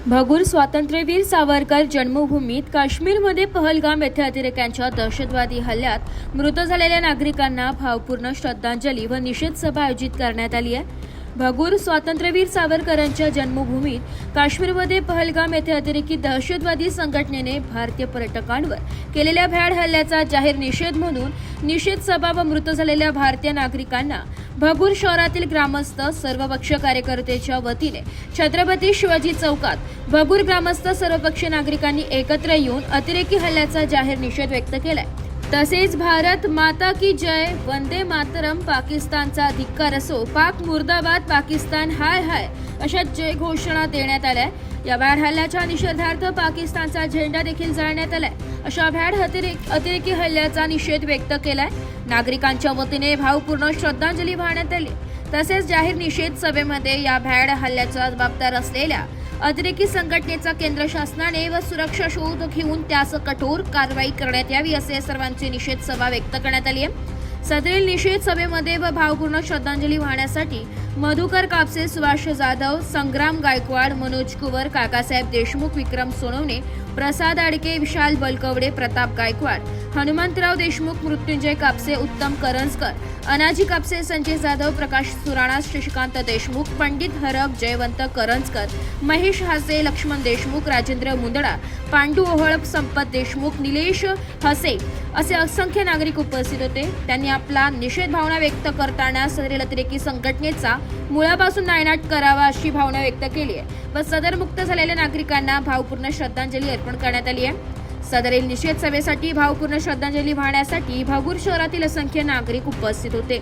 भगूर स्वातंत्र्यवीर सावरकर जन्मभूमीत काश्मीरमध्ये पहलगाम येथे अतिरेक्यांच्या दहशतवादी हल्ल्यात मृत झालेल्या नागरिकांना भावपूर्ण श्रद्धांजली व निषेध सभा आयोजित करण्यात आली आहे। भगूर स्वातंत्र्यवीर सावरकरांच्या जन्मभूमीत काश्मीरमध्ये पहलगाम येथे अतिरेकी दहशतवादी संघटनेने भारतीय पर्यटकांवर केलेल्या भ्याड हल्ल्याचा जाहीर निषेध म्हणून निषेध सभा व मृत झालेल्या भारतीय नागरिकांना भगूर शहरातील ग्रामस्थ सर्वपक्षीय कार्यकर्त्यांच्या वतीने छत्रपती शिवाजी चौकात भगूर ग्रामस्थ सर्वपक्षीय नागरिकांनी एकत्र येऊन अतिरेकी हल्ल्याचा जाहीर निषेध व्यक्त केलाय। तसेच भारत माता की जय, वंदे मातरम, पाकिस्तानचा धिक्कार असो, पाक मुर्दाबाद, पाकिस्तान हाय हाय अशा जय घोषणा देण्यात आल्या। या भ्याड हल्ल्याच्या निषेधार्थ पाकिस्तानचा झेंडा देखील जाळण्यात आलाय। अशा भ्याड अतिरेकी हल्ल्याचा निषेध व्यक्त केलाय। नागरिकांच्या वतीने भावपूर्ण श्रद्धांजली वाहण्यात आली। तसेच जाहीर निषेध सभेमध्ये या भ्याड हल्ल्याचा जबाबदार असलेल्या अतिरेकी संघटनेचा केंद्र शासनाने व सुरक्षा शोध घेऊन त्यास कठोर कारवाई करण्यात यावी असे सर्वांची निषेध सभा व्यक्त करण्यात आली आहे। सदरील निषेध सभेमध्ये व भावपूर्ण श्रद्धांजली वाहण्यासाठी मधुकर कापसे, सुभाष जाधव, संग्राम गायकवाड, मनोज कुवर, काकासाहेब देशमुख, विक्रम सोनवणे, प्रसाद आडके, विशाल बलकवडे, प्रताप गायकवाड, हनुमंतराव देशमुख, मृत्युंजय कापसे, उत्तम करंजकर, अनाजी कापसे, संजय जाधव, प्रकाश सुराणा, शशिकांत देशमुख, पंडित हरक, जयवंत करंजकर, महेश हासे, लक्ष्मण देशमुख, राजेंद्र मुंदडा, पांडू ओहळ, संपत देशमुख, निलेश हसे असे असंख्य नागरिक उपस्थित होते। त्यांनी आपला निषेध भावना व्यक्त करताना सदरील अतिरेकी संघटनेचा मुळापासून नायनाट करावा अशी भावना व्यक्त केली आहे व सदर मुक्त झालेल्या नागरिकांना भावपूर्ण श्रद्धांजली अर्पण करण्यात आली आहे। सदरील निषेध सभेसाठी भावपूर्ण श्रद्धांजली वाहण्यासाठी भगूर शहरातील असंख्य नागरिक उपस्थित होते।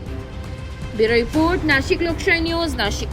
ब्युरो रिपोर्ट, नाशिक लोकशाही न्यूज, नाशिक।